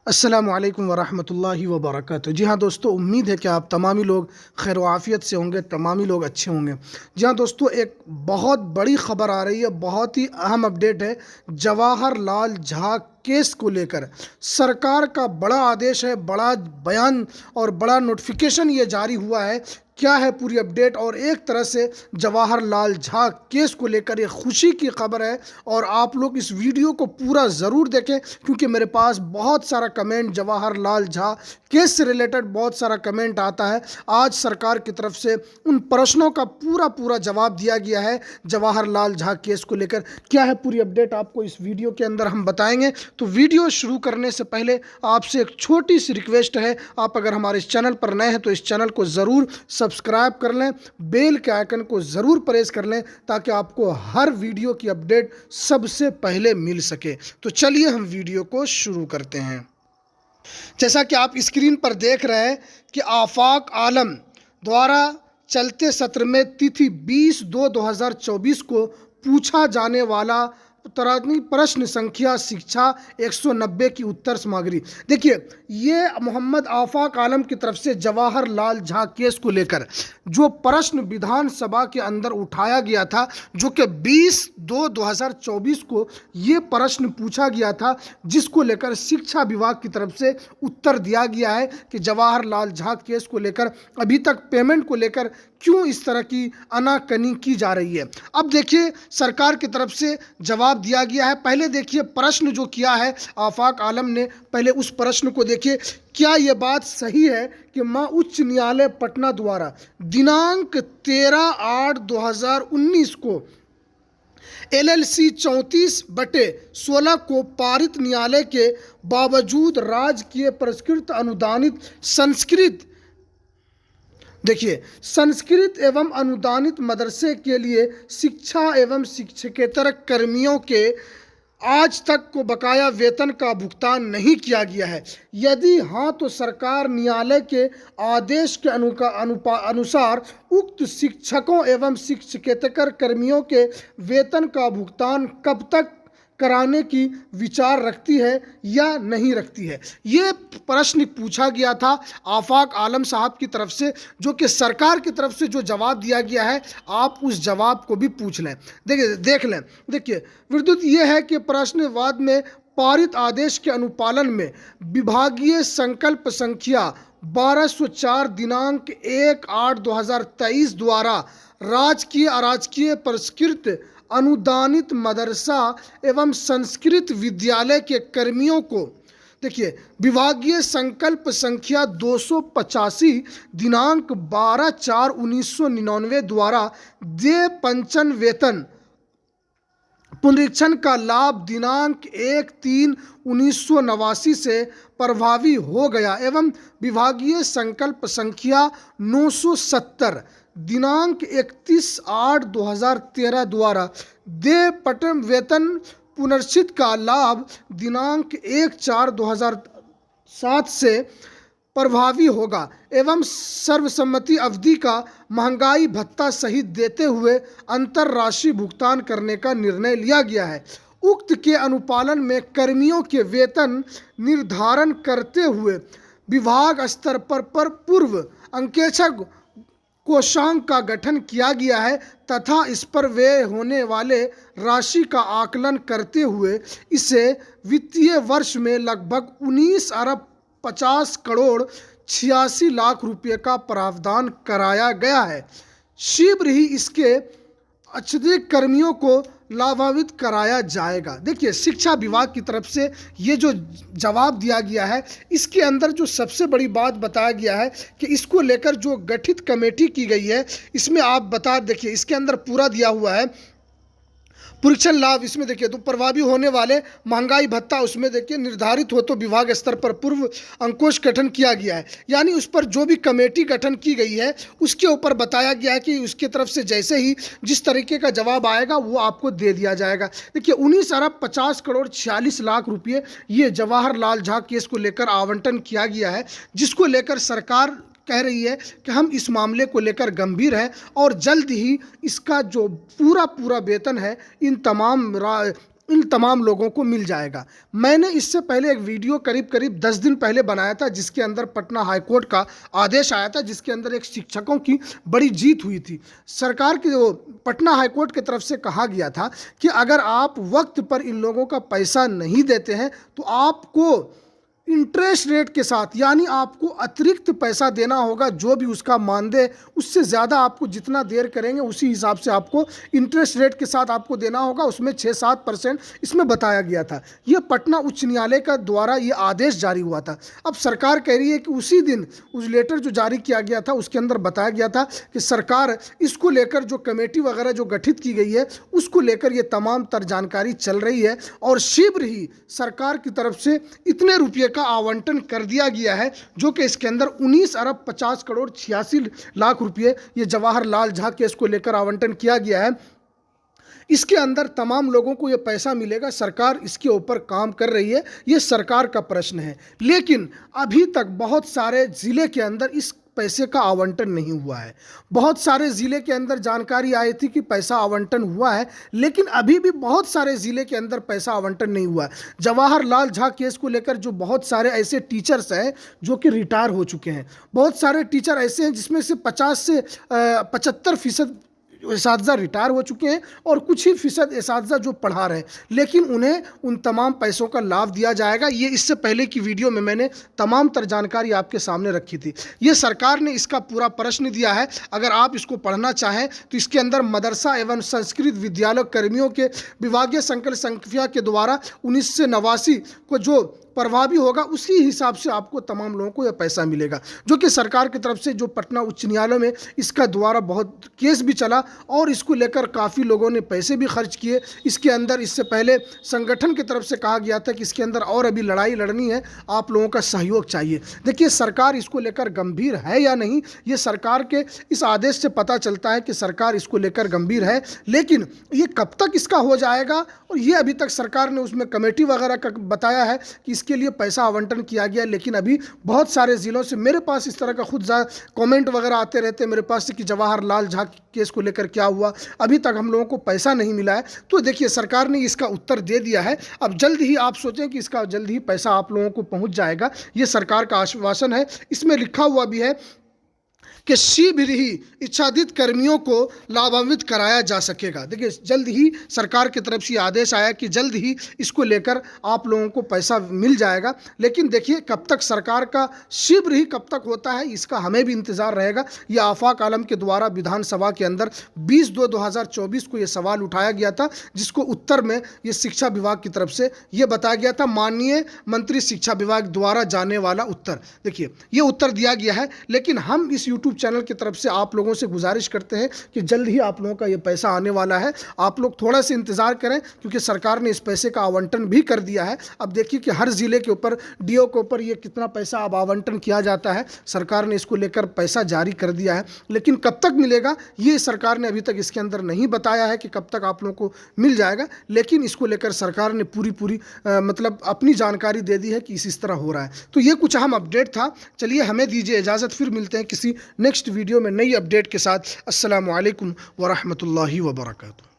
अस्सलामुअलैकुम वरहमतुल्लाहि वबरकातुहू। जी हाँ दोस्तों, उम्मीद है कि आप तमामी लोग खैर आफ़ियत से होंगे, तमामी लोग अच्छे होंगे। जी हाँ दोस्तों, एक बहुत बड़ी ख़बर आ रही है, बहुत ही अहम अपडेट है। जवाहर लाल झा केस को लेकर सरकार का बड़ा आदेश है, बड़ा बयान और बड़ा नोटिफिकेशन ये जारी हुआ है। क्या है पूरी अपडेट, और एक तरह से जवाहर लाल झा केस को लेकर ये खुशी की खबर है। और आप लोग इस वीडियो को पूरा ज़रूर देखें, क्योंकि मेरे पास बहुत सारा कमेंट जवाहर लाल झा केस से रिलेटेड बहुत सारा कमेंट आता है। आज सरकार की तरफ से उन प्रश्नों का पूरा पूरा जवाब दिया गया है जवाहर लाल झा केस को लेकर। क्या है पूरी अपडेट आपको इस वीडियो के अंदर हम बताएंगे। तो वीडियो शुरू करने से पहले आपसे एक छोटी सी रिक्वेस्ट है, आप अगर हमारे इस चैनल पर नए हैं तो इस चैनल को ज़रूर सब्सक्राइब कर लें, बेल के आइकन को ज़रूर प्रेस कर लें, ताकि आपको हर वीडियो की अपडेट सबसे पहले मिल सके। तो चलिए हम वीडियो को शुरू करते हैं। जैसा कि आप स्क्रीन पर देख रहे हैं कि आफाक आलम द्वारा चलते सत्र में तिथि 20/2/2024 को पूछा जाने वाला तरानी प्रश्न संख्या शिक्षा 190 की उत्तर सामग्री। देखिए, ये मोहम्मद आफाक आलम की तरफ से जवाहर लाल झा केस को लेकर जो प्रश्न विधानसभा के अंदर उठाया गया था, जो कि 20/2/2024 को ये प्रश्न पूछा गया था, जिसको लेकर शिक्षा विभाग की तरफ से उत्तर दिया गया है कि जवाहर लाल झा केस को लेकर अभी तक पेमेंट को लेकर क्यों इस तरह की आनाकानी की जा रही है। अब देखिए, सरकार की तरफ से जवाब दिया गया है। पहले देखिए प्रश्न जो किया है आफाक आलम ने, पहले उस प्रश्न को देखिए। क्या यह बात सही है कि मां उच्च न्यायालय पटना द्वारा दिनांक 13/8/2019 को LLC 34/16 को पारित न्यायालय के बावजूद राजकीय पुरस्कृत अनुदानित संस्कृत, देखिए, संस्कृत एवं अनुदानित मदरसे के लिए शिक्षा एवं शिक्षकेतर कर्मियों के आज तक को बकाया वेतन का भुगतान नहीं किया गया है? यदि हाँ, तो सरकार न्यायालय के आदेश के अनुसार उक्त शिक्षकों एवं शिक्षकेतर कर्मियों के वेतन का भुगतान कब तक कराने की विचार रखती है या नहीं रखती है? ये प्रश्न पूछा गया था आफाक आलम साहब की तरफ से, जो कि सरकार की तरफ से जो जवाब दिया गया है, आप उस जवाब को भी पूछ लें, देख लें। देखिए, विद्युत ये है कि प्रश्नवाद में पारित आदेश के अनुपालन में विभागीय संकल्प संख्या 1204 दिनांक 1/8/2023 द्वारा राजकीय अराजकीय पुरस्कृत अनुदानित मदरसा एवं संस्कृत विद्यालय के कर्मियों को, देखिए, विभागीय संकल्प संख्या 285 दिनांक 12/4/1999 द्वारा देय पंचन वेतन पुनरीक्षण का लाभ दिनांक 1/3/1989 से प्रभावी हो गया एवं विभागीय संकल्प संख्या 970 दिनांक 31/8/2013 द्वारा देय पटन वेतन पुनर्चित का लाभ दिनांक 1/4/2007 से प्रभावी होगा एवं सर्वसम्मति अवधि का महंगाई भत्ता सहित देते हुए अंतर राशि भुगतान करने का निर्णय लिया गया है। उक्त के अनुपालन में कर्मियों के वेतन निर्धारण करते हुए विभाग स्तर पर पूर्व अंकेक्षक कोषांग का गठन किया गया है तथा इस पर व्यय होने वाले राशि का आकलन करते हुए इसे वित्तीय वर्ष में लगभग 19,50,86,00,000 रुपये का प्रावधान कराया गया है। शीघ्र ही इसके अत्यधिक कर्मियों को लाभान्वित कराया जाएगा। देखिए, शिक्षा विभाग की तरफ से ये जो जवाब दिया गया है, इसके अंदर जो सबसे बड़ी बात बताया गया है कि इसको लेकर जो गठित कमेटी की गई है, इसमें आप देखिए, इसके अंदर पूरा दिया हुआ है परीक्षण लाभ। इसमें देखिए, तो प्रभावी होने वाले महंगाई भत्ता, उसमें देखिए निर्धारित हो तो विभाग स्तर पर पूर्व अंकोश गठन किया गया है। यानी उस पर जो भी कमेटी गठन की गई है, उसके ऊपर बताया गया है कि उसकी तरफ से जैसे ही जिस तरीके का जवाब आएगा वो आपको दे दिया जाएगा। देखिए, 19,50,46,00,000 रुपये ये जवाहर लाल झा केस को लेकर आवंटन किया गया है, जिसको लेकर सरकार कह रही है कि हम इस मामले को लेकर गंभीर हैं और जल्द ही इसका जो पूरा वेतन है इन तमाम इन तमाम लोगों को मिल जाएगा। मैंने इससे पहले एक वीडियो करीब 10 दिन पहले बनाया था, जिसके अंदर पटना हाईकोर्ट का आदेश आया था, जिसके अंदर एक शिक्षकों की बड़ी जीत हुई थी। सरकार की जो पटना हाईकोर्ट की तरफ से कहा गया था कि अगर आप वक्त पर इन लोगों का पैसा नहीं देते हैं तो आपको इंटरेस्ट रेट के साथ, यानी आपको अतिरिक्त पैसा देना होगा, जो भी उसका मानदेय उससे ज़्यादा आपको जितना देर करेंगे उसी हिसाब से आपको इंटरेस्ट रेट के साथ आपको देना होगा। उसमें 6-7% इसमें बताया गया था। ये पटना उच्च न्यायालय का द्वारा ये आदेश जारी हुआ था। अब सरकार कह रही है कि उसी दिन उस लेटर जो जारी किया गया था उसके अंदर बताया गया था कि सरकार इसको लेकर जो कमेटी वगैरह जो गठित की गई है उसको लेकर ये तमाम तर जानकारी चल रही है और शीघ्र ही सरकार की तरफ से इतने रुपये का आवंटन कर दिया गया है, जो कि इसके अंदर 19 अरब 50 करोड़ 86 लाख रुपये ये जवाहरलाल झा केस को लेकर आवंटन किया गया है। इसके अंदर तमाम लोगों को ये पैसा मिलेगा। सरकार इसके ऊपर काम कर रही है, ये सरकार का प्रश्न है। लेकिन अभी तक बहुत सारे ज़िले के अंदर इस पैसे का आवंटन नहीं हुआ है। बहुत सारे ज़िले के अंदर जानकारी आई थी कि पैसा आवंटन हुआ है, लेकिन अभी भी बहुत सारे ज़िले के अंदर पैसा आवंटन नहीं हुआ है। जवाहरलाल झा केस को लेकर जो बहुत सारे ऐसे टीचर्स हैं जो कि रिटायर हो चुके हैं, बहुत सारे टीचर ऐसे हैं जिसमें से 50 से 75% इसातिज़ा रिटायर हो चुके हैं और कुछ ही फीसद इसातिज़ा जो पढ़ा रहे हैं, लेकिन उन्हें उन तमाम पैसों का लाभ दिया जाएगा। ये इससे पहले की वीडियो में मैंने तमाम तर जानकारी आपके सामने रखी थी। ये सरकार ने इसका पूरा प्रश्न दिया है। अगर आप इसको पढ़ना चाहें तो इसके अंदर मदरसा एवं संस्कृत विद्यालय कर्मियों के विभागीय संकल्प संख्या के द्वारा 1989 को जो प्रभावी होगा उसी हिसाब से आपको तमाम लोगों को यह पैसा मिलेगा, जो कि सरकार की तरफ से जो पटना उच्च न्यायालय में इसका द्वारा बहुत केस भी चला और इसको लेकर काफ़ी लोगों ने पैसे भी खर्च किए। इसके अंदर इससे पहले संगठन की तरफ से कहा गया था कि इसके अंदर और अभी लड़ाई लड़नी है, आप लोगों का सहयोग चाहिए। देखिए सरकार इसको लेकर गंभीर है या नहीं, ये सरकार के इस आदेश से पता चलता है कि सरकार इसको लेकर गंभीर है, लेकिन ये कब तक इसका हो जाएगा और ये अभी तक सरकार ने उसमें कमेटी वगैरह का बताया है कि इसके लिए पैसा आवंटन किया गया, लेकिन अभी बहुत सारे ज़िलों से मेरे पास इस तरह का खुद कमेंट वगैरह आते रहते हैं मेरे पास से कि जवाहरलाल झा केस को लेकर क्या हुआ, अभी तक हम लोगों को पैसा नहीं मिला है। तो देखिए सरकार ने इसका उत्तर दे दिया है। अब जल्द ही आप सोचें कि इसका जल्द ही पैसा आप लोगों को पहुंच जाएगा, ये सरकार का आश्वासन है। इसमें लिखा हुआ भी है कि शीघ्र ही इच्छादित कर्मियों को लाभान्वित कराया जा सकेगा। देखिए जल्द ही सरकार की तरफ से आदेश आया कि जल्द ही इसको लेकर आप लोगों को पैसा मिल जाएगा, लेकिन देखिए कब तक सरकार का शीघ्र ही कब तक होता है इसका हमें भी इंतज़ार रहेगा। यह आफाक आलम के द्वारा विधानसभा के अंदर 20/2/2024 को यह सवाल उठाया गया था, जिसको उत्तर में ये शिक्षा विभाग की तरफ से ये बताया गया था, माननीय मंत्री शिक्षा विभाग द्वारा जाने वाला उत्तर। देखिए ये उत्तर दिया गया है, लेकिन हम इस यूट्यूब चैनल की तरफ से आप लोगों से गुजारिश करते हैं कि जल्द ही आप लोगों का ये पैसा आने वाला है। आप लोग थोड़ा सा इंतज़ार करें, क्योंकि सरकार ने इस पैसे का आवंटन भी कर दिया है। अब देखिए कि हर ज़िले के ऊपर डीओ के ऊपर ये कितना पैसा अब आवंटन किया जाता है, सरकार ने इसको लेकर पैसा जारी कर दिया है, लेकिन कब तक मिलेगा ये सरकार ने अभी तक इसके अंदर नहीं बताया है कि कब तक आप लोगों को मिल जाएगा। लेकिन इसको लेकर सरकार ने पूरी मतलब अपनी जानकारी दे दी है कि इस तरह हो रहा है। तो ये कुछ अहम अपडेट था। चलिए हमें दीजिए इजाज़त, फिर मिलते हैं किसी नेक्स्ट वीडियो में नई अपडेट के साथ। अस्सलामु अलैकुम व रहमतुल्लाहि व बरकातुहू।